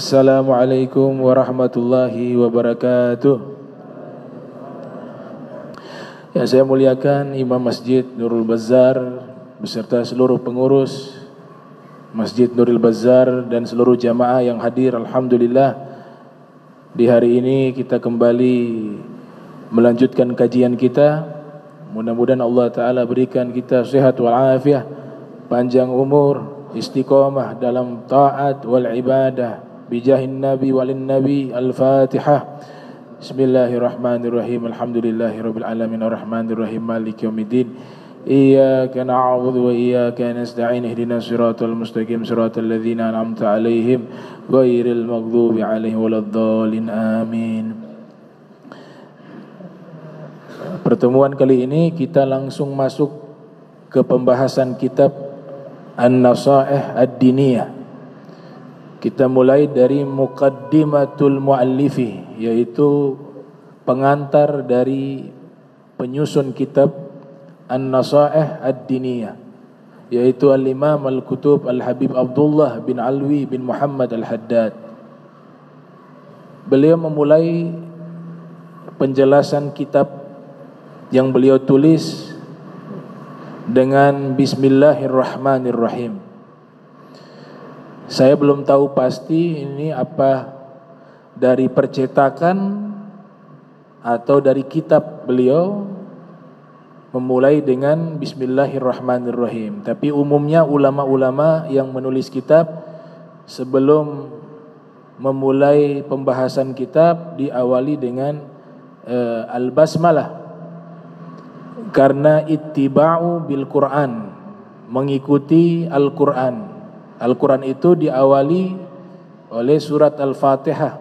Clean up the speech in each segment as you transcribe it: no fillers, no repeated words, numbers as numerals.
Assalamualaikum warahmatullahi wabarakatuh. Yang saya muliakan Imam Masjid Nurul Bazar beserta seluruh pengurus Masjid Nurul Bazar dan seluruh jamaah yang hadir. Alhamdulillah, di hari ini kita kembali melanjutkan kajian kita. Mudah-mudahan Allah Ta'ala berikan kita sehat walafiat, panjang umur, istiqamah dalam taat wal ibadah bijahin nabi walin nabi. Al-Fatihah. Bismillahirrahmanirrahim. Alhamdulillahirabbil alamin arrahmanirrahim maliki yaumiddin. Iyyaka na'budu wa iyyaka nasta'in. Ihdinas siratal mustaqim siratal ladzina an'amta 'alaihim ghairil maghdubi 'alaihim waladdallin. Amin. Pertemuan kali ini kita langsung masuk ke pembahasan kitab An-Nasaih Ad-Diniyah. Kita mulai dari Muqaddimatul Muallifi, yaitu pengantar dari penyusun kitab An-Nasaih Ad-Diniyah, yaitu Al-Imam Al-Kutub Al-Habib Abdullah bin Alwi bin Muhammad Al-Haddad. Beliau memulai penjelasan kitab yang beliau tulis dengan Bismillahirrahmanirrahim. Saya belum tahu pasti ini apa dari percetakan atau dari kitab beliau memulai dengan Bismillahirrahmanirrahim. Tapi umumnya ulama-ulama yang menulis kitab sebelum memulai pembahasan kitab diawali dengan Al-Basmalah, karena ittiba'u bil Quran, mengikuti Al-Quran. Al-Quran itu diawali oleh surat Al-Fatihah.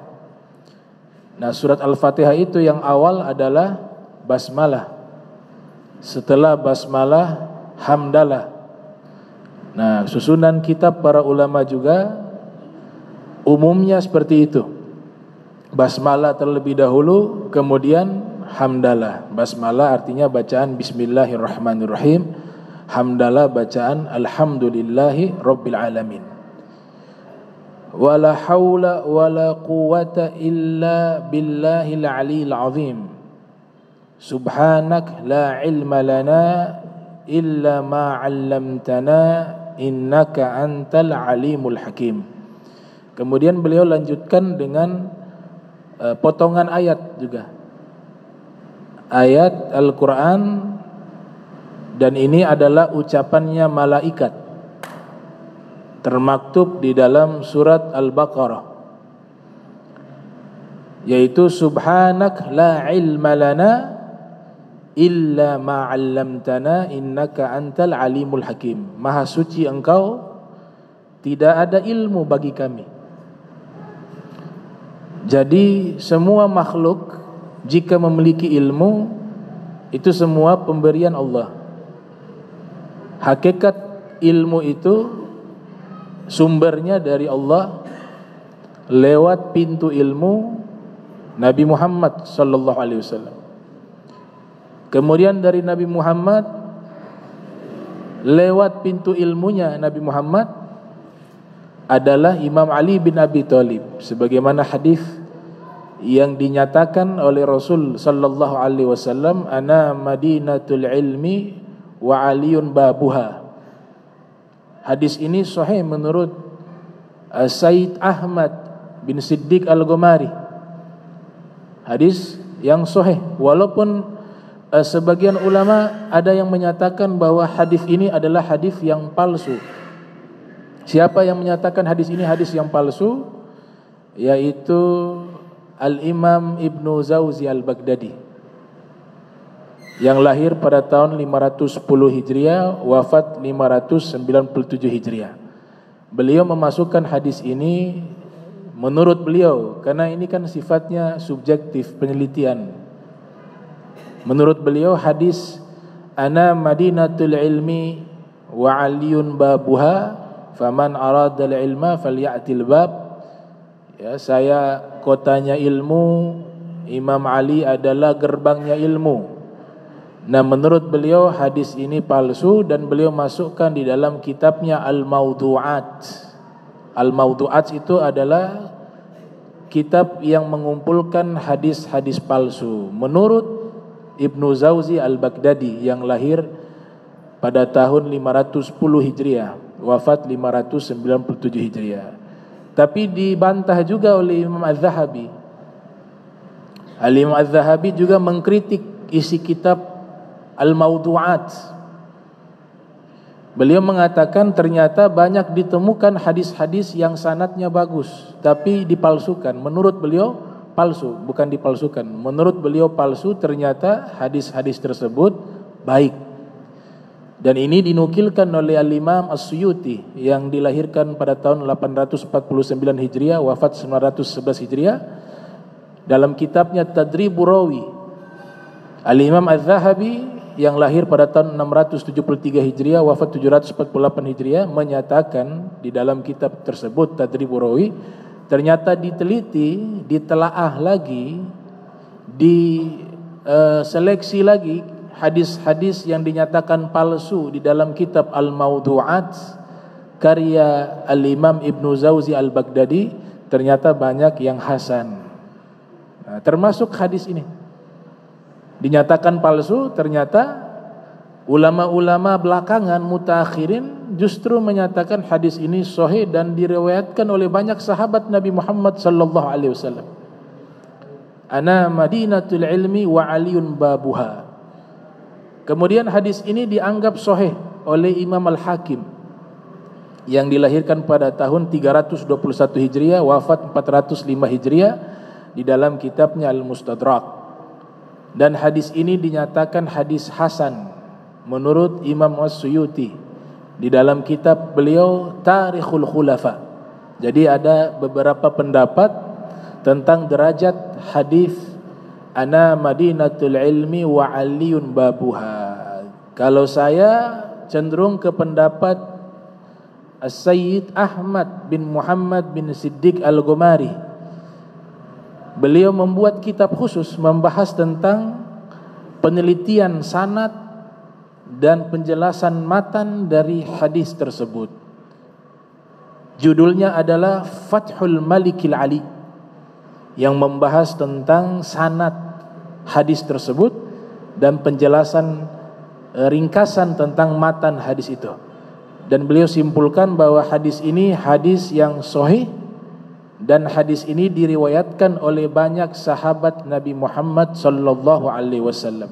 Nah, surat Al-Fatihah itu yang awal adalah basmalah. Setelah basmalah, hamdalah. Nah, susunan kitab para ulama juga umumnya seperti itu. Basmalah terlebih dahulu, kemudian hamdalah. Basmalah artinya bacaan Bismillahirrahmanirrahim. Hamdalah bacaan Alhamdulillahi Rabbil Alamin. Wala hawla wala quwata illa billahil aliyil azim. Subhanak la ilma lana illa ma 'allamtana innaka antal alimul hakim. Kemudian beliau lanjutkan dengan potongan ayat juga. Ayat Al-Quran, dan ini adalah ucapannya malaikat, termaktub di dalam surat Al-Baqarah, yaitu Subhanak la ilma lana illa ma 'allamtana innaka antal alimul hakim. Maha suci engkau, tidak ada ilmu bagi kami. Jadi semua makhluk jika memiliki ilmu, itu semua pemberian Allah. Hakikat ilmu itu sumbernya dari Allah lewat pintu ilmu Nabi Muhammad sallallahu alaihi wasallam. Kemudian dari Nabi Muhammad lewat pintu ilmunya Nabi Muhammad adalah Imam Ali bin Abi Thalib, sebagaimana hadis yang dinyatakan oleh Rasul sallallahu alaihi wasallam, ana madinatul ilmi wa aliyun babuha. Hadis ini sahih menurut Sayyid Ahmad bin Siddiq Al-Ghumari. Hadis yang sahih, walaupun sebagian ulama ada yang menyatakan bahwa hadis ini adalah hadis yang palsu. Siapa yang menyatakan hadis ini hadis yang palsu? Yaitu Al-Imam Ibnu Zawzi Al-Baghdadi, yang lahir pada tahun 510 Hijriah, wafat 597 Hijriah. Beliau memasukkan hadis ini menurut beliau, karena ini kan sifatnya subjektif penelitian. Menurut beliau hadis ana madinatul ilmi wa aliyun babuha faman aradal ilma falyatil bab. Ya, saya kotanya ilmu, Imam Ali adalah gerbangnya ilmu. Nah, menurut beliau hadis ini palsu dan beliau masukkan di dalam kitabnya Al-Mawdu'at. Al-Mawdu'at itu adalah kitab yang mengumpulkan hadis-hadis palsu. Menurut Ibnu Zawzi Al-Baghdadi yang lahir pada tahun 510 Hijriah, wafat 597 Hijriah. Tapi dibantah juga oleh Imam Az-Zahabi. Al-Imam Az-Zahabi juga mengkritik isi kitab Al-Mawdu'at. Beliau mengatakan ternyata banyak ditemukan hadis-hadis yang sanadnya bagus tapi dipalsukan. Menurut beliau palsu, bukan dipalsukan. Menurut beliau palsu, ternyata hadis-hadis tersebut baik. Dan ini dinukilkan oleh Al-Imam As-Suyuti yang dilahirkan pada tahun 849 Hijriah, wafat 911 Hijriah. Dalam kitabnya Tadribur Rawi, Al-Imam Az-Zahabi yang lahir pada tahun 673 Hijriah, wafat 748 Hijriah, menyatakan di dalam kitab tersebut Tadribur Rawi, ternyata diteliti, ditelaah lagi, diseleksi lagi hadis-hadis yang dinyatakan palsu di dalam kitab Al-Mawdu'at karya Al-Imam Ibnu Zawzi Al-Baghdadi, ternyata banyak yang hasan. Nah, termasuk hadis ini dinyatakan palsu, ternyata ulama-ulama belakangan mutaakhirin justru menyatakan hadis ini sahih dan diriwayatkan oleh banyak sahabat Nabi Muhammad sallallahu alaihi wasallam. Ana Madinatul Ilmi wa Aliun babuha. Kemudian hadis ini dianggap sahih oleh Imam Al-Hakim yang dilahirkan pada tahun 321 Hijriah, wafat 405 Hijriah, di dalam kitabnya Al-Mustadrak. Dan hadis ini dinyatakan hadis hasan menurut Imam As-Suyuti di dalam kitab beliau Tarikhul Khulafa. Jadi ada beberapa pendapat tentang derajat hadis ana Madinatul Ilmi wa Aliun babuha. Kalau saya cenderung ke pendapat As-Sayyid Ahmad bin Muhammad bin Siddiq Al-Ghumari. Beliau membuat kitab khusus membahas tentang penelitian sanad dan penjelasan matan dari hadis tersebut. Judulnya adalah Fathul Malikil Ali, yang membahas tentang sanad hadis tersebut dan penjelasan ringkasan tentang matan hadis itu. Dan beliau simpulkan bahwa hadis ini hadis yang sahih, dan hadis ini diriwayatkan oleh banyak sahabat Nabi Muhammad sallallahu alaihi wasallam.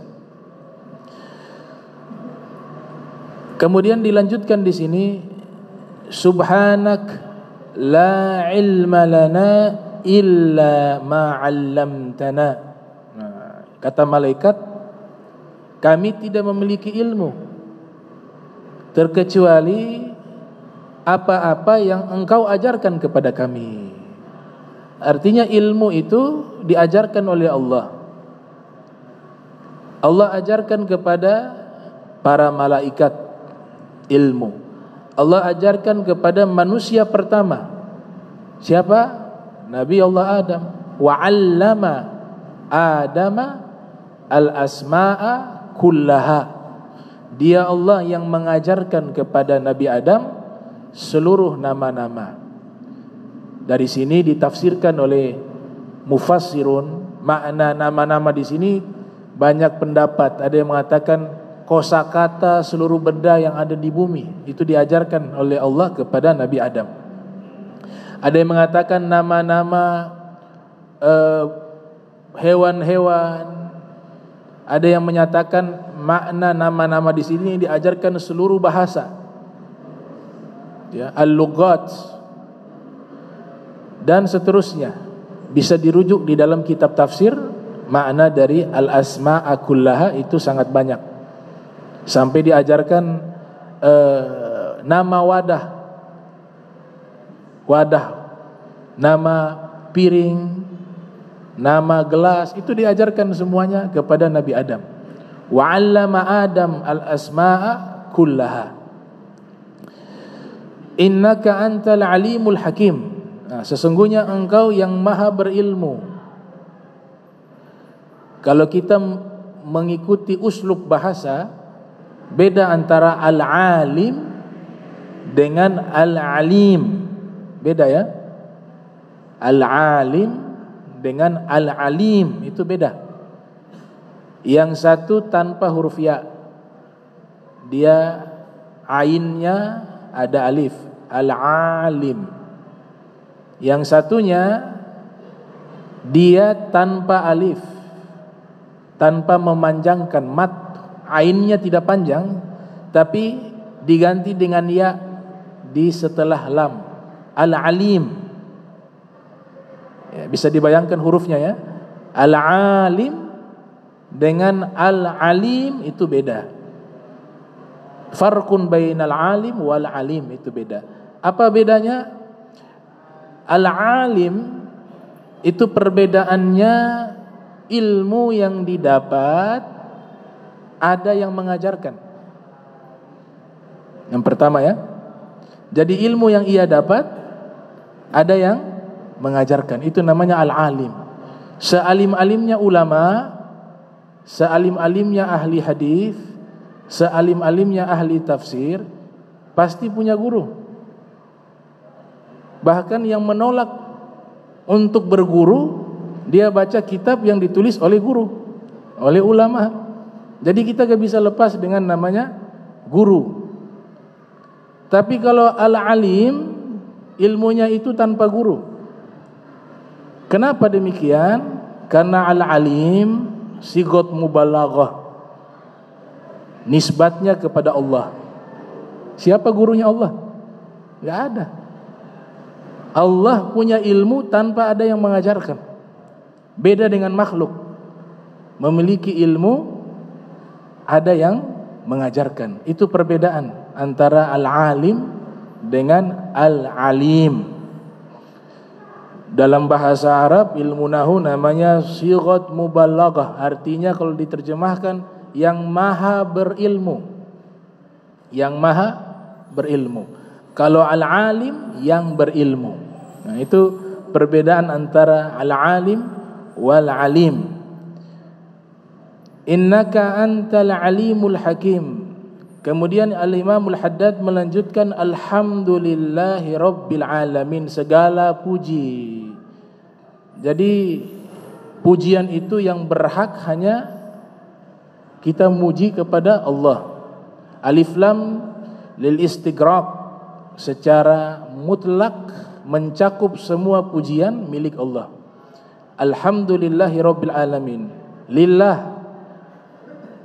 Kemudian dilanjutkan di sini, subhanak la ilma lana illa ma 'allamtana. Nah, kata malaikat, kami tidak memiliki ilmu terkecuali apa-apa yang engkau ajarkan kepada kami. Artinya ilmu itu diajarkan oleh Allah. Allah ajarkan kepada para malaikat ilmu. Allah ajarkan kepada manusia pertama. Siapa? Nabi Allah Adam. Wa 'allama Adama al-asma'a kullaha. Dia Allah yang mengajarkan kepada Nabi Adam seluruh nama-nama. Dari sini ditafsirkan oleh mufassirun, makna nama-nama di sini banyak pendapat. Ada yang mengatakan kosakata seluruh benda yang ada di bumi itu diajarkan oleh Allah kepada Nabi Adam. Ada yang mengatakan nama-nama hewan-hewan. Ada yang menyatakan makna nama-nama di sini diajarkan seluruh bahasa. Ya, al-lughat dan seterusnya. Bisa dirujuk di dalam kitab tafsir, makna dari al-asma'a kullaha itu sangat banyak. Sampai diajarkan nama wadah, nama piring, nama gelas, itu diajarkan semuanya kepada Nabi Adam. Wa 'allama Adam al-asma'a kullaha. Innaka antal alimul hakim. Nah, sesungguhnya engkau yang maha berilmu. Kalau kita mengikuti uslub bahasa, beda antara al-alim dengan al-alim. Beda ya. Al-alim dengan al-alim, itu beda. Yang satu tanpa huruf ya, dia ainnya ada alif, al-alim. Yang satunya dia tanpa alif, tanpa memanjangkan mat, ainnya tidak panjang tapi diganti dengan ya di setelah lam, al-alim. Ya, bisa dibayangkan hurufnya ya, al-alim dengan al-alim itu beda. Farqun bainal alim wal alim, itu beda. Apa bedanya? Al-alim itu perbedaannya ilmu yang didapat, ada yang mengajarkan. Yang pertama ya. Jadi ilmu yang ia dapat, ada yang mengajarkan. Itu namanya al-alim. Sealim-alimnya ulama, sealim-alimnya ahli hadis, sealim-alimnya ahli tafsir, pasti punya guru. Bahkan yang menolak untuk berguru, dia baca kitab yang ditulis oleh guru, oleh ulama. Jadi kita gak bisa lepas dengan namanya guru. Tapi kalau al-alim, ilmunya itu tanpa guru. Kenapa demikian? Karena al-alim sigot mubalaghah, nisbatnya kepada Allah. Siapa gurunya Allah? Gak ada. Allah punya ilmu tanpa ada yang mengajarkan. Beda dengan makhluk, memiliki ilmu, ada yang mengajarkan. Itu perbedaan antara al-alim dengan al-alim. Dalam bahasa Arab, ilmu nahu namanya sighat mubalaghah. Artinya kalau diterjemahkan, yang maha berilmu. Yang maha berilmu. Kalau al-alim, yang berilmu. Nah, itu perbedaan antara al-alim wal alim. Innaka antal alimul hakim. Kemudian Al-Imamul Haddad melanjutkan, alhamdulillahi rabbil alamin, segala puji. Jadi pujian itu yang berhak hanya kita muji kepada Allah. Alif lam lil istighraq, secara mutlak mencakup semua pujian milik Allah. Alhamdulillahi rabbil alamin. Lillah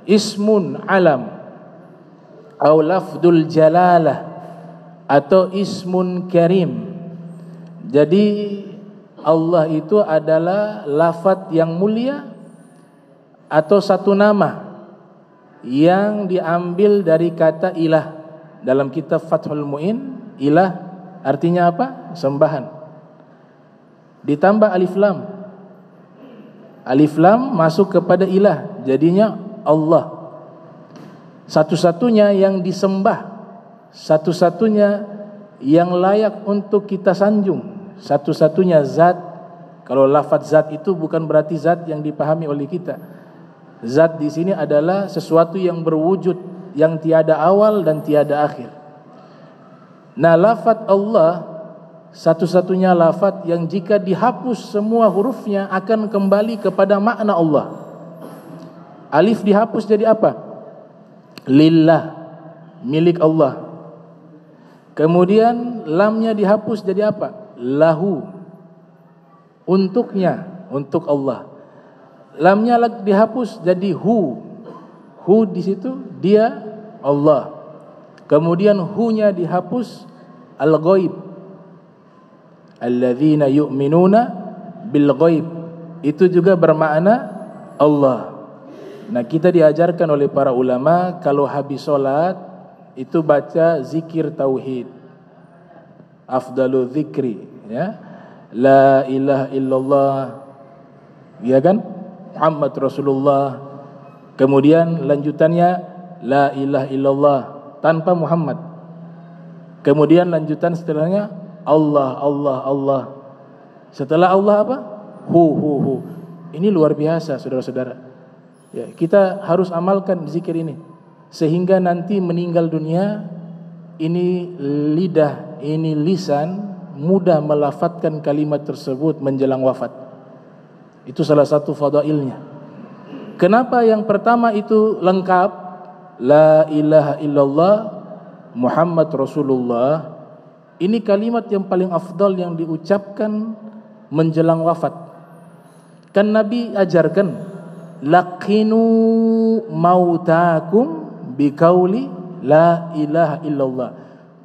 ismun alam atau lafdul jalalah atau ismun karim. Jadi Allah itu adalah lafaz yang mulia atau satu nama yang diambil dari kata ilah. Dalam kitab Fathul Mu'in, ilah artinya apa? Sembahan. Ditambah alif lam. Alif lam masuk kepada ilah, jadinya Allah. Satu-satunya yang disembah, satu-satunya yang layak untuk kita sanjung, satu-satunya zat. Kalau lafaz zat itu bukan berarti zat yang dipahami oleh kita. Zat di sini adalah sesuatu yang berwujud, yang tiada awal dan tiada akhir. Nah, lafaz Allah satu-satunya lafaz yang jika dihapus semua hurufnya akan kembali kepada makna Allah. Alif dihapus jadi apa? Lillah, milik Allah. Kemudian lamnya dihapus jadi apa? Lahu, untuknya, untuk Allah. Lamnya dihapus jadi hu. Hu di situ dia Allah. Kemudian hu-nya dihapus, al-ghaib. Alladzina yu'minuna bil ghaib. Itu juga bermakna Allah. Nah, kita diajarkan oleh para ulama kalau habis sholat itu baca zikir tauhid. Afdalu zikri, ya. La ilaha illallah, ya kan? Muhammad Rasulullah. Kemudian lanjutannya la ilaha illallah tanpa Muhammad. Kemudian lanjutan setelahnya Allah, Allah, Allah. Setelah Allah apa? Hu. Ini luar biasa, saudara-saudara. Ya, kita harus amalkan zikir ini sehingga nanti meninggal dunia ini lidah, ini lisan mudah melafadzkan kalimat tersebut menjelang wafat. Itu salah satu fadailnya. Kenapa yang pertama itu lengkap? La ilaha illallah Muhammad Rasulullah. Ini kalimat yang paling afdal yang diucapkan menjelang wafat. Kan Nabi ajarkan, laqinu mautakum biqauli la ilaha illallah.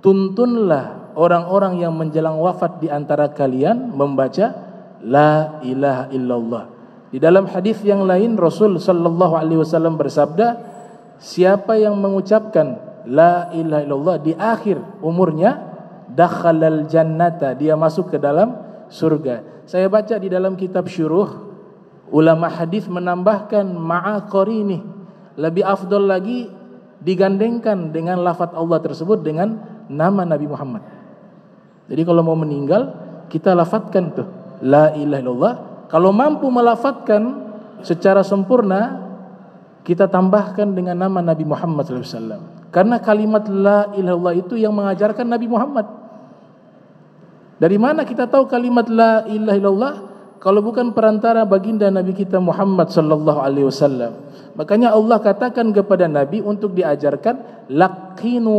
Tuntunlah orang-orang yang menjelang wafat di antara kalian membaca la ilaha illallah. Di dalam hadis yang lain Rasul sallallahu alaihi wasallam bersabda, siapa yang mengucapkan la ilaha illallah di akhir umurnya, dakhalal jannata, dia masuk ke dalam surga. Saya baca di dalam kitab syuruh, ulama hadis menambahkan ma'a qarini, lebih afdal lagi digandengkan dengan lafaz Allah tersebut dengan nama Nabi Muhammad. Jadi kalau mau meninggal kita lafadzkan tuh la ilaha illallah. Kalau mampu melafadzkan secara sempurna, kita tambahkan dengan nama Nabi Muhammad SAW. Karena kalimat la ilaha illallah itu yang mengajarkan Nabi Muhammad. Dari mana kita tahu kalimat la ilaha illallah? Kalau bukan perantara baginda Nabi kita Muhammad sallallahu alaihi wasallam. Makanya Allah katakan kepada Nabi untuk diajarkan, laqinu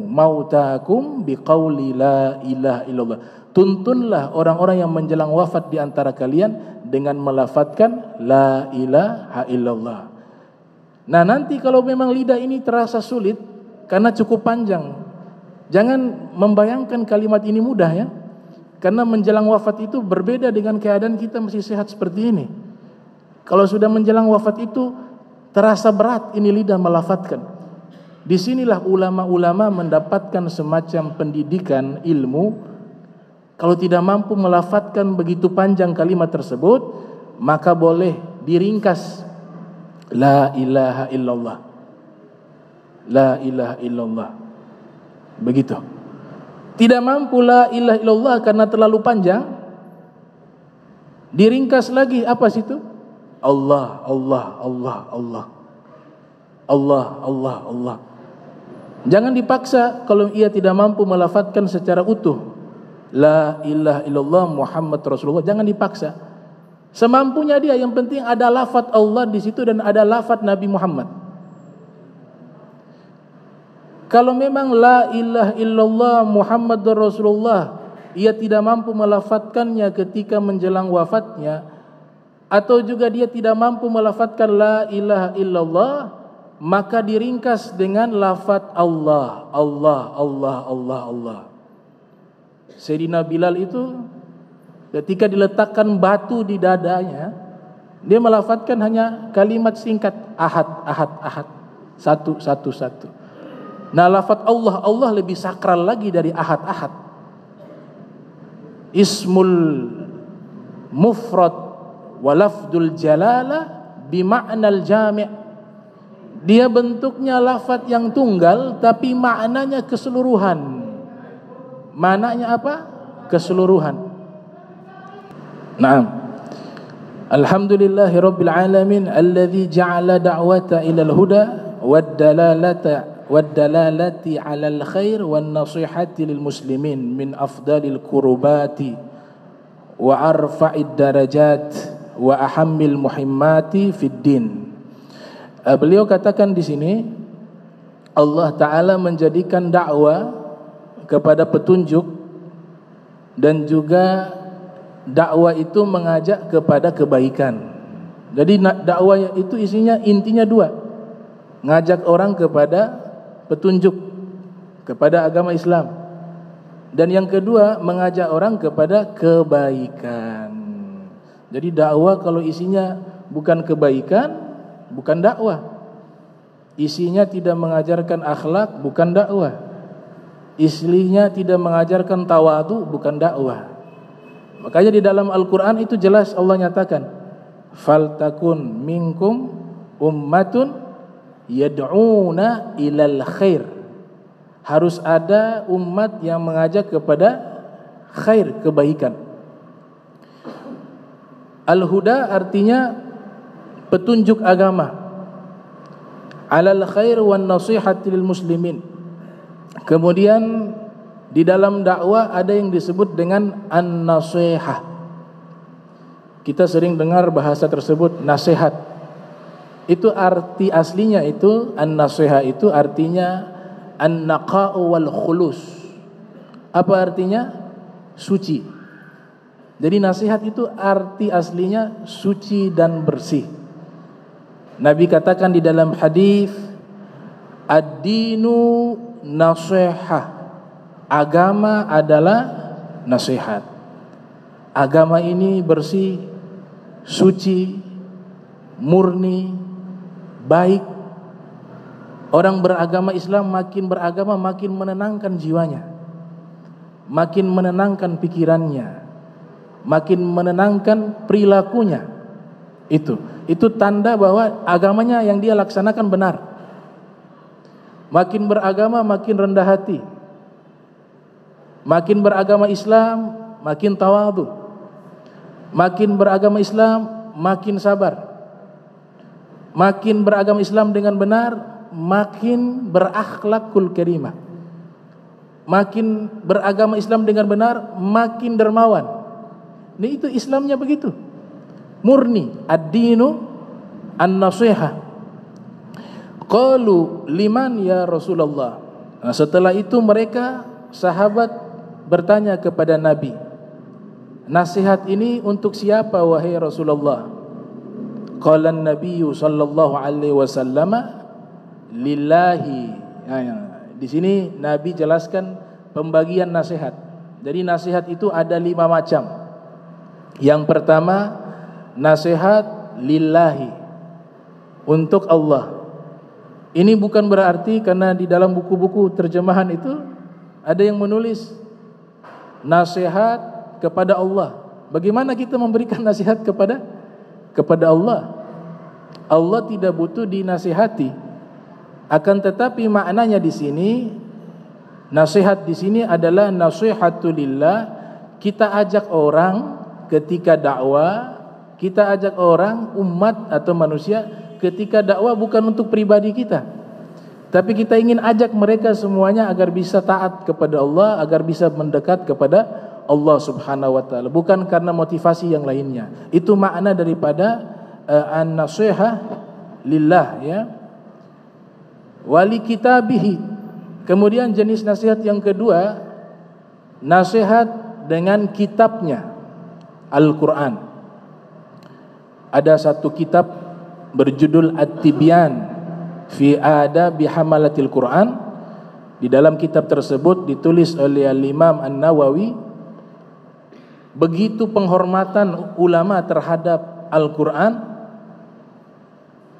mautakum biqauli la ilaha illallah. Tuntunlah orang-orang yang menjelang wafat di antara kalian dengan melafadzkan la ilaha illallah. Nah, nanti kalau memang lidah ini terasa sulit karena cukup panjang, jangan membayangkan kalimat ini mudah ya. Karena menjelang wafat itu berbeda dengan keadaan kita masih sehat seperti ini. Kalau sudah menjelang wafat itu terasa berat ini lidah melafadzkan. Disinilah ulama-ulama mendapatkan semacam pendidikan ilmu. Kalau tidak mampu melafadzkan begitu panjang kalimat tersebut, maka boleh diringkas la ilaha illallah. La ilaha illallah. Begitu. Tidak mampu la ilaha illallah karena terlalu panjang, diringkas lagi apa situ? Allah, Allah, Allah, Allah. Allah, Allah, Allah. Jangan dipaksa kalau ia tidak mampu melafadzkan secara utuh la ilaha illallah Muhammad Rasulullah, jangan dipaksa. Semampunya dia, yang penting ada lafaz Allah di situ dan ada lafaz Nabi Muhammad. Kalau memang la ilaha illallah Muhammadur Rasulullah ia tidak mampu melafadzkannya ketika menjelang wafatnya, atau juga dia tidak mampu melafadzkan la ilaha illallah, maka diringkas dengan lafaz Allah, Allah, Allah, Allah, Allah. Sayyidina Bilal itu ketika diletakkan batu di dadanya, dia melafadzkan hanya kalimat singkat ahad, ahad, ahad, satu, satu, satu. Nah, lafaz Allah, Allah lebih sakral lagi dari ahad, ahad. Ismul mufrad wa lafdul jalalah bima'nal jami'. Dia bentuknya lafaz yang tunggal tapi maknanya keseluruhan. Maknanya apa? Keseluruhan. Naam. Alhamdulillahirabbil alamin alladzi ja'ala da'wata ilal huda wad-dalalati 'alal khair wan nasihati lil muslimin min afdalil qurbati wa arfa'id darajat wa ahammil muhimmati fid din. Beliau katakan di sini Allah Ta'ala menjadikan dakwah kepada petunjuk dan juga dakwah itu mengajak kepada kebaikan. Jadi dakwah itu isinya intinya dua, ngajak orang kepada petunjuk, kepada agama Islam, dan yang kedua mengajak orang kepada kebaikan. Jadi dakwah kalau isinya bukan kebaikan, bukan dakwah. Isinya tidak mengajarkan akhlak, bukan dakwah. Isinya tidak mengajarkan tawadu, bukan dakwah. Makanya di dalam Al-Quran itu jelas Allah nyatakan, faltakun minkum ummatun yad'una ilal khair. Harus ada umat yang mengajak kepada khair, kebaikan. Al-huda artinya petunjuk agama. Alal khair wan nasihati lil muslimin. Kemudian di dalam dakwah ada yang disebut dengan an-nasihah. kita sering dengar bahasa tersebut nasihat. Itu arti aslinya itu an-nasiha itu artinya an-naqa'u wal khulus. Apa artinya? Suci. Jadi nasihat itu arti aslinya suci dan bersih. Nabi katakan di dalam hadis, ad-dinu nasihah. Agama adalah nasihat. Agama ini bersih, suci, murni, baik. Orang beragama Islam makin beragama makin menenangkan jiwanya, makin menenangkan pikirannya, makin menenangkan perilakunya. Itu tanda bahwa agamanya yang dia laksanakan benar. Makin beragama makin rendah hati. Makin beragama Islam makin tawadhu. Makin beragama Islam makin sabar. Makin beragama Islam dengan benar, makin berakhlakul karimah. Makin beragama Islam dengan benar, makin dermawan. Ini itu Islamnya begitu. Murni, ad-dinu an-nasihah. Qalu liman ya Rasulullah. Nah, setelah itu mereka sahabat bertanya kepada Nabi, nasihat ini untuk siapa wahai Rasulullah? Qala an-nabiy sallallahu alaihi wasallam lillahi. Di sini Nabi jelaskan pembagian nasihat. Jadi nasihat itu ada 5 macam. Yang pertama, nasihat lillahi, untuk Allah. Ini bukan berarti karena di dalam buku-buku terjemahan itu ada yang menulis nasihat kepada Allah. Bagaimana kita memberikan nasihat kepada Allah? Allah tidak butuh dinasihati. Akan tetapi maknanya di sini, nasihat di sini adalah nasihatulillah. Kita ajak orang ketika dakwah, kita ajak orang, umat atau manusia ketika dakwah bukan untuk pribadi kita, tapi kita ingin ajak mereka semuanya agar bisa taat kepada Allah, agar bisa mendekat kepada Allah Subhanahu wa taala, bukan karena motivasi yang lainnya. Itu makna daripada an-nasihah lillah, ya. Wali kitabihi. Kemudian jenis nasihat yang kedua, nasihat dengan kitabnya, Al-Qur'an. Ada satu kitab berjudul At-Tibyan fi Adabi Hamalatil Quran. Di dalam kitab tersebut ditulis oleh Al-Imam An-Nawawi, begitu penghormatan ulama terhadap Al-Quran.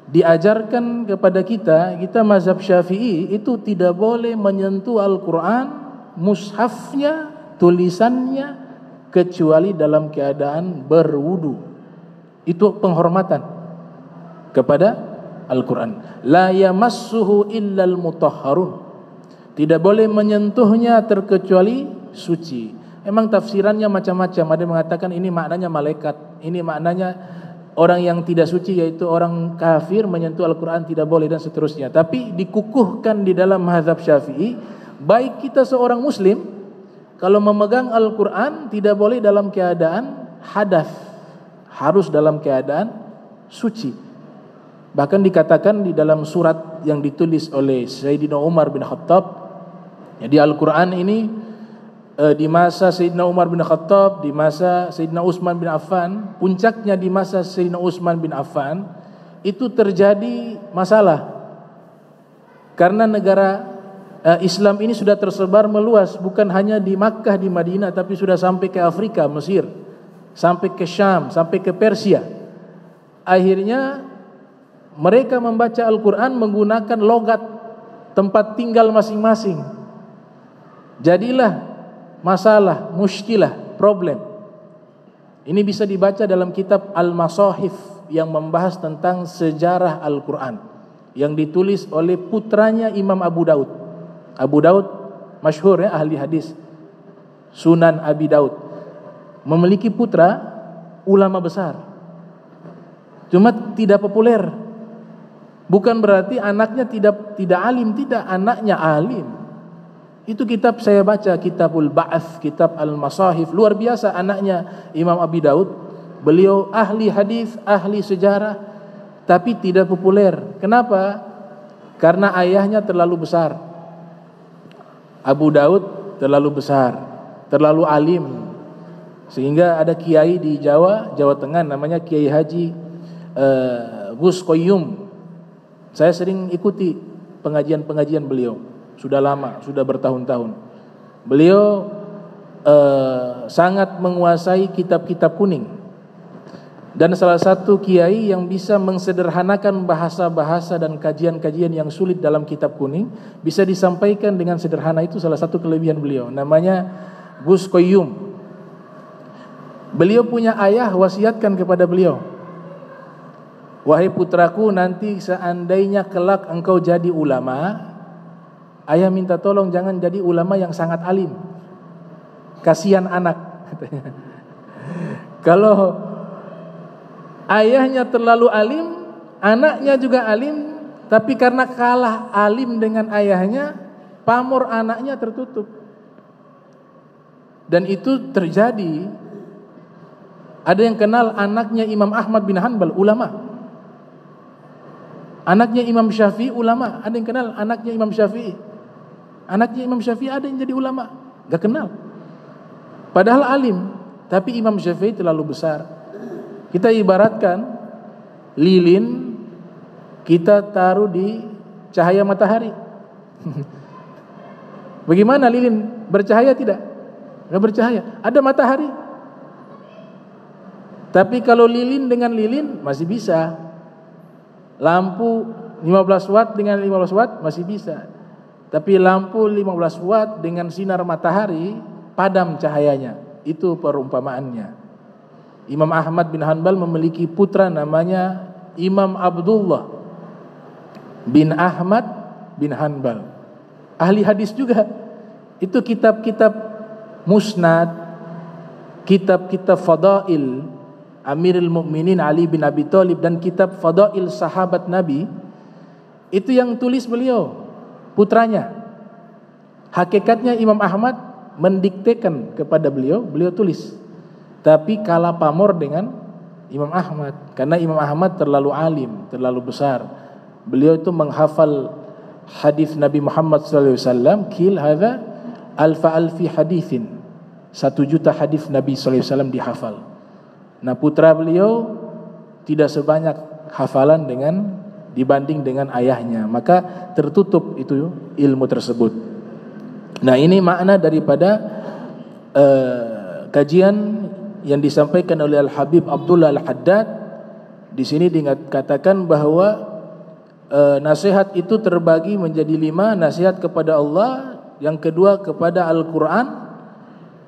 Diajarkan kepada kita mazhab Syafi'i itu tidak boleh menyentuh Al-Quran, mushafnya, tulisannya, kecuali dalam keadaan berwudu. Itu penghormatan kepada Al-Quran. La yamassuhu illal mutahharun. Tidak boleh menyentuhnya terkecuali suci. Emang tafsirannya macam-macam. Ada yang mengatakan ini maknanya malaikat, ini maknanya orang yang tidak suci, yaitu orang kafir menyentuh Al-Quran tidak boleh, dan seterusnya. Tapi dikukuhkan di dalam mazhab Syafi'i, baik kita seorang muslim, kalau memegang Al-Quran tidak boleh dalam keadaan hadas, harus dalam keadaan suci. Bahkan dikatakan di dalam surat yang ditulis oleh Sayyidina Umar bin Khattab, jadi Al-Quran ini di masa Sayyidina Umar bin Khattab, di masa Sayyidina Utsman bin Affan, puncaknya di masa Sayyidina Utsman bin Affan, itu terjadi masalah. Karena negara Islam ini sudah tersebar meluas, bukan hanya di Makkah, di Madinah, tapi sudah sampai ke Afrika, Mesir, sampai ke Syam, sampai ke Persia. Akhirnya mereka membaca Al-Quran menggunakan logat tempat tinggal masing-masing. Jadilah masalah, muskilah, problem. Ini bisa dibaca dalam kitab Al-Masahif yang membahas tentang sejarah Al-Quran, yang ditulis oleh putranya Imam Abu Daud. Abu Daud masyhur, ya, ahli hadis, Sunan Abi Daud, memiliki putra ulama besar, cuma tidak populer. Bukan berarti anaknya tidak alim, tidak, anaknya alim. Itu kitab saya baca, Kitabul Ba'ats, kitab Al-Masahif, luar biasa anaknya Imam Abi Daud. Beliau ahli hadis, ahli sejarah, tapi tidak populer. Kenapa? Karena ayahnya terlalu besar. Abu Daud terlalu besar, terlalu alim, sehingga ada kiai di Jawa Tengah namanya Kiai Haji Gus Koyum. Saya sering ikuti pengajian beliau, sudah lama, sudah bertahun-tahun. Beliau sangat menguasai kitab-kitab kuning, dan salah satu kiai yang bisa mensederhanakan bahasa-bahasa dan kajian-kajian yang sulit dalam kitab kuning bisa disampaikan dengan sederhana. Itu salah satu kelebihan beliau, namanya Gus Koyum. Beliau punya ayah wasiatkan kepada beliau, wahai putraku, nanti seandainya kelak engkau jadi ulama, ayah minta tolong jangan jadi ulama yang sangat alim, kasihan anak. Kalau ayahnya terlalu alim, anaknya juga alim, tapi karena kalah alim dengan ayahnya, pamor anaknya tertutup. Dan itu terjadi. Ada yang kenal anaknya Imam Ahmad bin Hanbal, ulama. Anaknya Imam Syafi'i, ulama. Ada yang kenal anaknya Imam Syafi'i. Anaknya Imam Syafi'i ada yang jadi ulama, gak kenal. Padahal alim, tapi Imam Syafi'i terlalu besar. Kita ibaratkan lilin, kita taruh di cahaya matahari. Bagaimana lilin? Bercahaya tidak? Gak bercahaya. Ada matahari. Tapi kalau lilin dengan lilin masih bisa. Lampu 15 watt dengan 15 watt masih bisa. Tapi lampu 15 watt dengan sinar matahari padam cahayanya. Itu perumpamaannya. Imam Ahmad bin Hanbal memiliki putra namanya Imam Abdullah bin Ahmad bin Hanbal, ahli hadis juga. Itu kitab-kitab musnad, kitab-kitab fadail Amirul Mukminin Ali bin Abi Thalib, dan kitab fadail sahabat Nabi, itu yang tulis beliau, putranya. Hakikatnya Imam Ahmad mendiktekan kepada beliau, beliau tulis. Tapi kalah pamor dengan Imam Ahmad, karena Imam Ahmad terlalu alim, terlalu besar. Beliau itu menghafal hadis Nabi Muhammad SAW, kil hadza alfi hadithin, 1.000.000 hadis Nabi SAW dihafal. Nah, putra beliau tidak sebanyak hafalan dibanding dengan ayahnya, maka tertutup itu ilmu tersebut. Nah, ini makna daripada kajian yang disampaikan oleh Al-Habib Abdullah Al-Haddad. Di sini dikatakan bahwa nasihat itu terbagi menjadi 5. Nasihat kepada Allah, yang kedua kepada Al-Quran,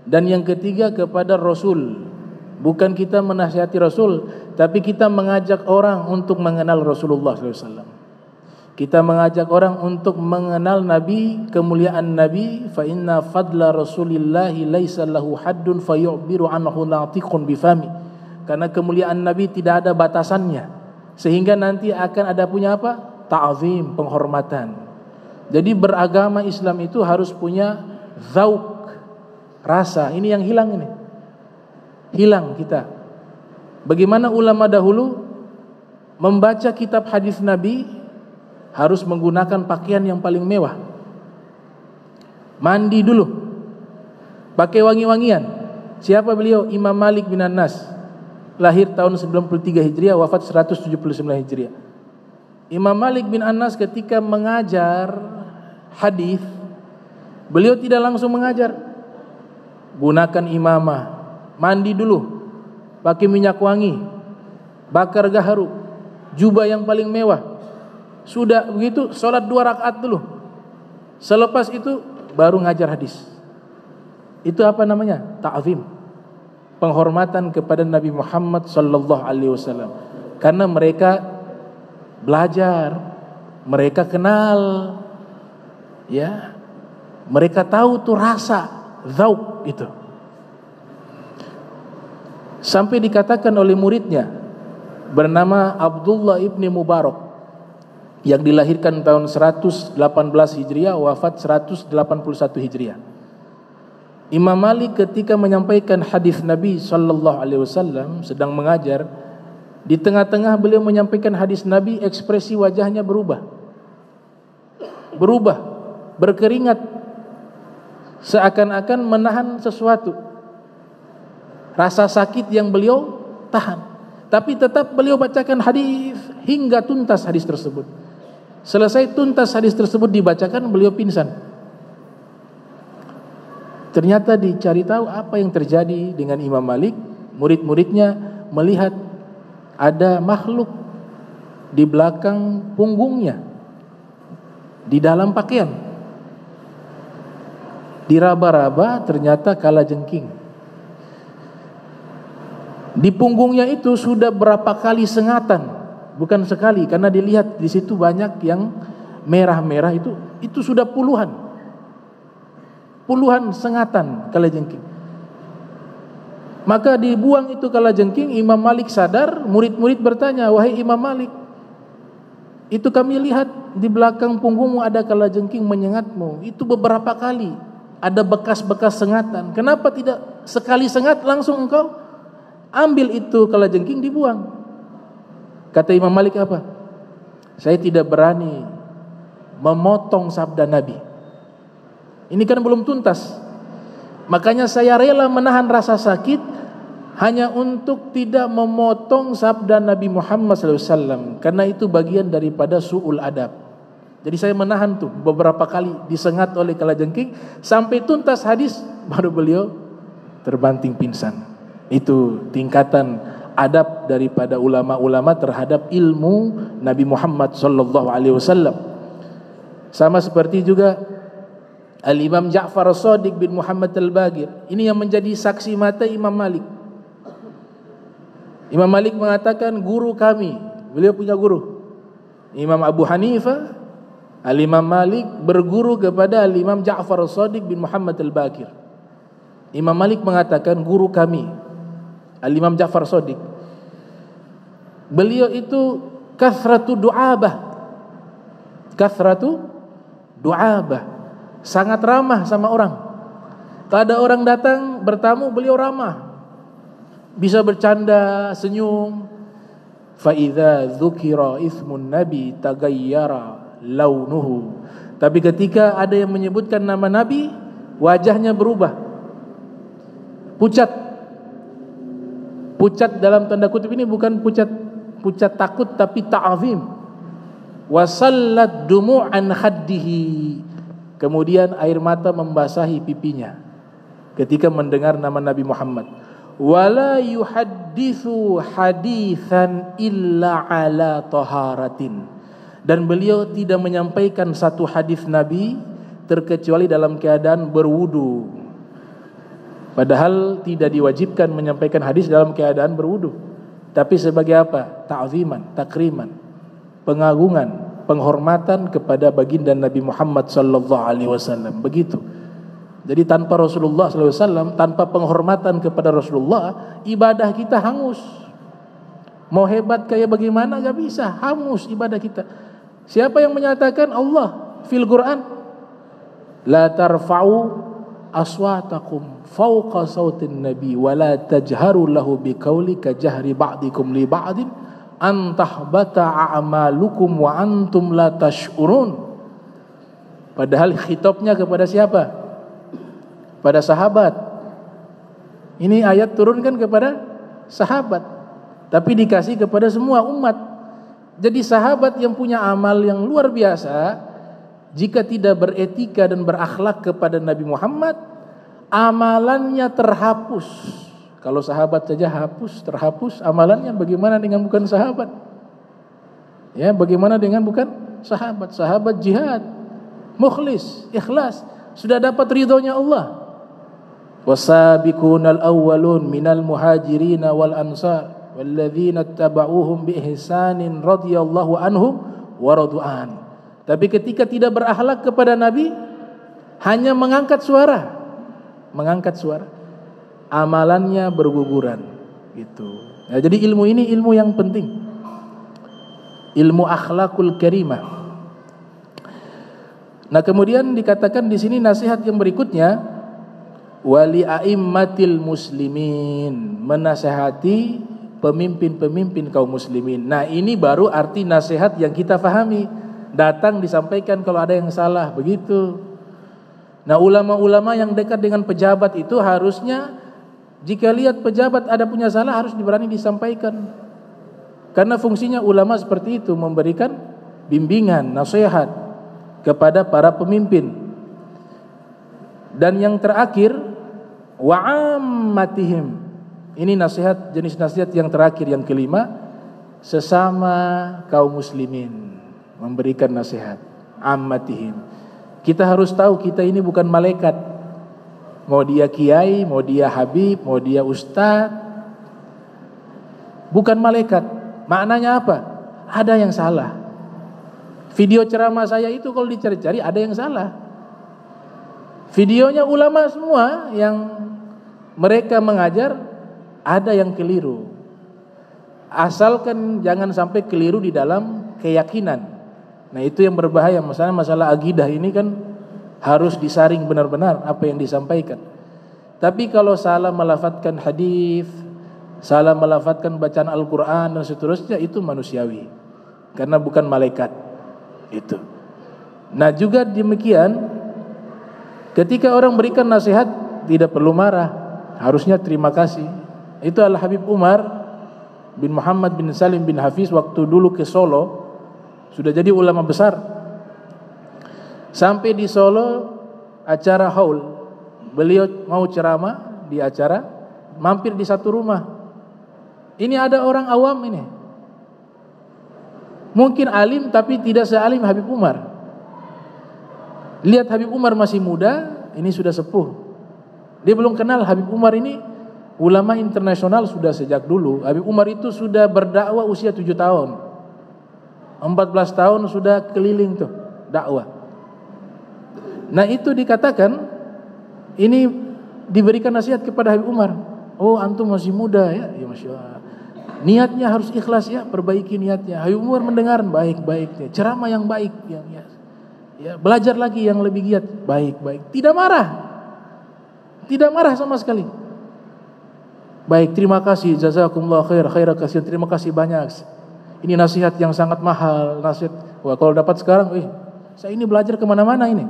dan yang ketiga kepada Rasul. Bukan kita menasihati Rasul, tapi kita mengajak orang untuk mengenal Rasulullah SAW. Kita mengajak orang untuk mengenal Nabi, kemuliaan Nabi. Fa inna fadla Rasulillahi laisa lahu haddun fayu'biru anhu natiqun bifami. Karena kemuliaan Nabi tidak ada batasannya, sehingga nanti akan ada punya apa? Ta'zim, penghormatan. Jadi beragama Islam itu harus punya zauq, rasa. Ini yang hilang ini. Hilang kita. Bagaimana ulama dahulu membaca kitab hadis Nabi harus menggunakan pakaian yang paling mewah. Mandi dulu, pakai wangi-wangian. Siapa beliau? Imam Malik bin Anas, lahir tahun 93 Hijriah, wafat 179 Hijriah. Imam Malik bin Anas ketika mengajar hadis, beliau tidak langsung mengajar. Gunakan imamah, mandi dulu, pakai minyak wangi, bakar gaharu, jubah yang paling mewah. Sudah begitu sholat 2 rakaat dulu. Selepas itu baru ngajar hadis. Itu apa namanya? Ta'zim, penghormatan kepada Nabi Muhammad sallallahu alaihi wasallam. Karena mereka belajar, mereka kenal, ya, mereka tahu tuh rasa zauq itu. Sampai dikatakan oleh muridnya bernama Abdullah ibni Mubarak, yang dilahirkan tahun 118 Hijriah, wafat 181 Hijriah. Imam Malik ketika menyampaikan hadis Nabi sallallahu alaihi wasallam sedang mengajar, di tengah-tengah beliau menyampaikan hadis Nabi, ekspresi wajahnya berubah, berkeringat, seakan-akan menahan sesuatu, rasa sakit yang beliau tahan. Tapi tetap beliau bacakan hadis hingga tuntas hadis tersebut. Selesai tuntas hadis tersebut dibacakan, beliau pingsan. Ternyata dicari tahu apa yang terjadi dengan Imam Malik. Murid-muridnya melihat ada makhluk di belakang punggungnya, di dalam pakaian, diraba-raba, ternyata kalajengking. Di punggungnya itu sudah berapa kali sengatan, bukan sekali, karena dilihat di situ banyak yang merah-merah, itu sudah puluhan sengatan kalajengking. Maka dibuang itu kalajengking. Imam Malik sadar, murid-murid bertanya, "Wahai Imam Malik, itu kami lihat di belakang punggungmu ada kalajengking menyengatmu. Itu beberapa kali ada bekas-bekas sengatan. Kenapa tidak sekali sengat langsung engkau ambil itu kalajengking dibuang?" Kata Imam Malik apa? "Saya tidak berani memotong sabda Nabi. Ini kan belum tuntas. Makanya saya rela menahan rasa sakit hanya untuk tidak memotong sabda Nabi Muhammad SAW, karena itu bagian daripada su'ul adab. Jadi saya menahan tuh beberapa kali disengat oleh kalajengking sampai tuntas hadis, baru beliau terbanting pingsan." Itu tingkatan adab daripada ulama-ulama terhadap ilmu Nabi Muhammad SAW. Sama seperti juga Al-Imam Ja'far As-Shadiq bin Muhammad Al-Baqir. Ini yang menjadi saksi mata Imam Malik. Imam Malik mengatakan, guru kami, beliau punya guru, Imam Abu Hanifah, Al-Imam Malik berguru kepada Al-Imam Ja'far As-Shadiq bin Muhammad Al-Baqir. Imam Malik mengatakan, guru kami Al-Imam Ja'far As-Shadiq, beliau itu kathratu du'abah, sangat ramah sama orang. Kalau ada orang datang bertamu, beliau ramah, bisa bercanda, senyum. Fa idza dzukira ismun nabi tagayyara launuhu. Tapi ketika ada yang menyebutkan nama Nabi, wajahnya berubah, pucat dalam tanda kutip ini bukan pucat takut, tapi ta'zim. Wasallat dumu'an khaddihi. Kemudian air mata membasahi pipinya ketika mendengar nama Nabi Muhammad. Wala yuhadditsu haditsan illa ala taharatin. Dan beliau tidak menyampaikan satu hadis Nabi terkecuali dalam keadaan berwudu. Padahal tidak diwajibkan menyampaikan hadis dalam keadaan berwudu, tapi sebagai apa? Ta'ziman, takriman, pengagungan, penghormatan kepada baginda Nabi Muhammad sallallahu alaihi wasallam. Begitu. Jadi tanpa Rasulullah sallallahu alaihi wasallam, tanpa penghormatan kepada Rasulullah, ibadah kita hangus. Mau hebat kayak bagaimana gak bisa, hangus ibadah kita. Siapa yang menyatakan? Allah fil Quran, la tarfa'u aswatakum fawqa sautin nabi wa la tajharu lahu biqauli ka jahri ba'dikum li ba'din antahbata a'malukum wa antum la tash'urun. Padahal khitabnya kepada siapa? Pada sahabat. Ini ayat turunkan kepada sahabat, tapi dikasih kepada semua umat. Jadi sahabat yang punya amal yang luar biasa, jika tidak beretika dan berakhlak kepada Nabi Muhammad, amalannya terhapus. Kalau sahabat saja terhapus amalannya, bagaimana dengan bukan sahabat? Ya, bagaimana dengan bukan sahabat? Sahabat jihad, mukhlis, ikhlas, sudah dapat ridhonya Allah. Wasabiqunal awwalun minal muhajirin wal ansar walladzina tabauhum bi ihsanin radhiyallahu anhum wa radu'an. Tapi ketika tidak berakhlak kepada Nabi, hanya mengangkat suara, amalannya berguguran gitu. Nah, jadi ilmu ini ilmu yang penting, ilmu akhlakul karimah. Nah, kemudian dikatakan di sini nasihat yang berikutnya, wali aimmatil muslimin, menasehati pemimpin-pemimpin kaum muslimin. Nah, ini baru arti nasihat yang kita fahami. Datang disampaikan kalau ada yang salah, begitu. Nah, ulama-ulama yang dekat dengan pejabat itu harusnya jika lihat pejabat ada punya salah harus berani disampaikan. Karena fungsinya ulama seperti itu, memberikan bimbingan, nasihat kepada para pemimpin. Dan yang terakhir, wa'ammatihim. Ini nasihat, jenis nasihat yang terakhir, yang kelima, sesama kaum muslimin, memberikan nasihat. Ammatihim. Kita harus tahu kita ini bukan malaikat. Mau dia kiai, mau dia habib, mau dia ustaz, bukan malaikat. Maknanya apa? Ada yang salah. Video ceramah saya itu kalau dicari-cari ada yang salah. Videonya ulama semua yang mereka mengajar ada yang keliru. Asalkan jangan sampai keliru di dalam keyakinan. Nah, itu yang berbahaya. Masalah akidah ini kan harus disaring benar-benar apa yang disampaikan. Tapi kalau salah melafadzkan hadis, salah melafadzkan bacaan Al-Quran dan seterusnya, itu manusiawi, karena bukan malaikat itu. Nah, juga demikian, ketika orang berikan nasihat tidak perlu marah, harusnya terima kasih. Itu Al-Habib Umar bin Muhammad bin Salim bin Hafiz waktu dulu ke Solo, sudah jadi ulama besar. Sampai di Solo acara haul, beliau mau ceramah di acara, mampir di satu rumah. Ini ada orang awam ini, mungkin alim tapi tidak sealim Habib Umar. Lihat Habib Umar masih muda, ini sudah sepuh. Dia belum kenal Habib Umar ini ulama internasional sudah sejak dulu. Habib Umar itu sudah berdakwah usia 7 tahun. 14 tahun sudah keliling tuh dakwah. Nah, itu dikatakan ini diberikan nasihat kepada Habib Umar. Oh, antum masih muda ya, ya Masya Allah. Niatnya harus ikhlas ya, perbaiki niatnya. Habib Umar mendengar baik-baiknya, ceramah yang baik, ya, belajar lagi yang lebih giat, baik-baik. Tidak marah sama sekali. Baik, terima kasih, jazakumullah khairan kasihan, terima kasih banyak. Ini nasihat yang sangat mahal, nasihat. Wah, kalau dapat sekarang, saya ini belajar kemana-mana ini.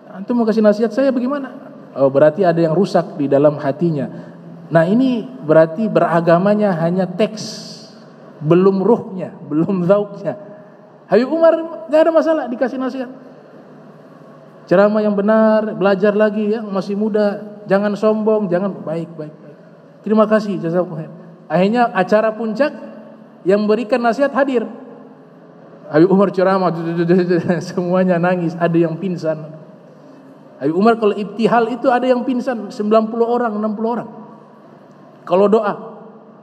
Antum mau kasih nasihat saya bagaimana? Oh, berarti ada yang rusak di dalam hatinya. Nah, ini berarti beragamanya hanya teks, belum ruhnya, belum zauknya. Habib Umar gak ada masalah dikasih nasihat. Ceramah yang benar, belajar lagi ya, masih muda, jangan sombong, jangan baik. Terima kasih, jazakumullah. Akhirnya acara puncak yang memberikan nasihat hadir. Habib Umar ceramah, semuanya nangis, ada yang pingsan. Habib Umar kalau ibtihal itu ada yang pingsan, 90 orang, 60 orang. Kalau doa,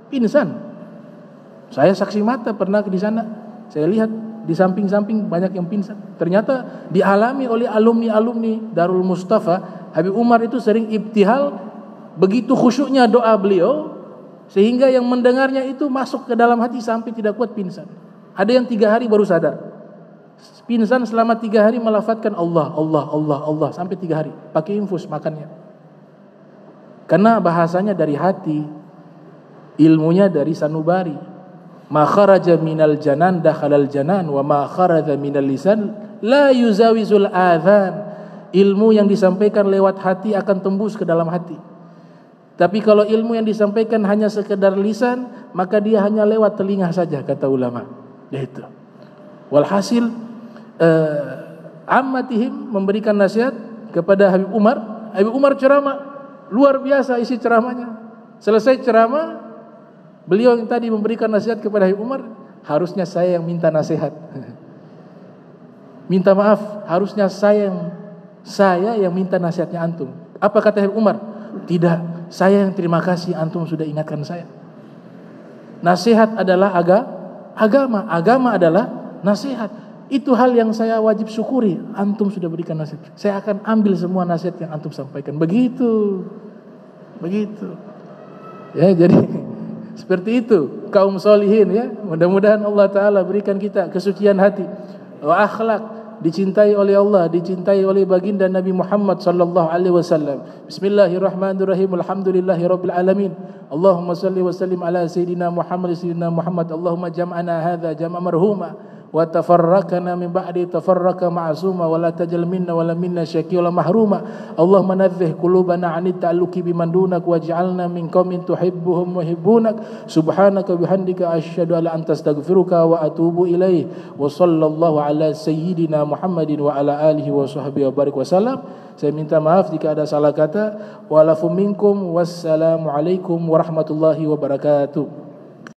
pingsan. Saya saksi mata pernah di sana, saya lihat di samping-samping banyak yang pingsan. Ternyata dialami oleh alumni-alumni Darul Mustafa. Habib Umar itu sering ibtihal, begitu khusyuknya doa beliau, sehingga yang mendengarnya itu masuk ke dalam hati sampai tidak kuat pingsan. Ada yang 3 hari baru sadar. Pingsan selama 3 hari melafadzkan Allah sampai 3 hari. Pakai infus makannya. Karena bahasanya dari hati, ilmunya dari sanubari. Ma kharaja minal janan dakhalal janan wa ma kharaja minal lisan la yuzawizul adhan. Ilmu yang disampaikan lewat hati akan tembus ke dalam hati. Tapi kalau ilmu yang disampaikan hanya sekedar lisan, maka dia hanya lewat telinga saja, kata ulama. Yaitu. Walhasil ammatihim memberikan nasihat kepada Habib Umar. Habib Umar ceramah luar biasa isi ceramahnya. Selesai ceramah, beliau yang tadi memberikan nasihat kepada Habib Umar, harusnya saya yang minta nasihat. Minta maaf, harusnya saya yang minta nasihatnya antum. Apa kata Habib Umar? Tidak, saya yang terima kasih antum sudah ingatkan saya. Nasihat adalah agama adalah nasihat. Itu hal yang saya wajib syukuri. Antum sudah berikan nasihat. Saya akan ambil semua nasihat yang antum sampaikan. Begitu. Ya, jadi seperti itu kaum solihin ya. Mudah-mudahan Allah Ta'ala berikan kita kesucian hati wa akhlak dicintai oleh Allah, dicintai oleh baginda Nabi Muhammad sallallahu alaihi wasallam. Bismillahirrahmanirrahim. Alhamdulillahirabbil alamin. Allahumma salli wa sallim ala sayidina Muhammad. Allahumma jam'ana hadza jam'a marhuma wa tafarraqna min ba'di tafarraqa ma'suma wa la tajal minna wa la minna syaqiyya wa mahruma. Allahumma nadhih qulubana 'anit ta'alluqi biman dunak waj'alna min qaumin tuhibbuhum wa yuhibbunak. Subhanaka bihamdika asyhadu an la anta astaghfiruka wa atubu ilaik. Wa sallallahu ala sayyidina Muhammadin wa ala alihi wa sahbihi wa barik wasallam. Saya minta maaf jika ada salah kata. Wa lafu minkum. Wassalamu alaikum warahmatullahi wabarakatuh.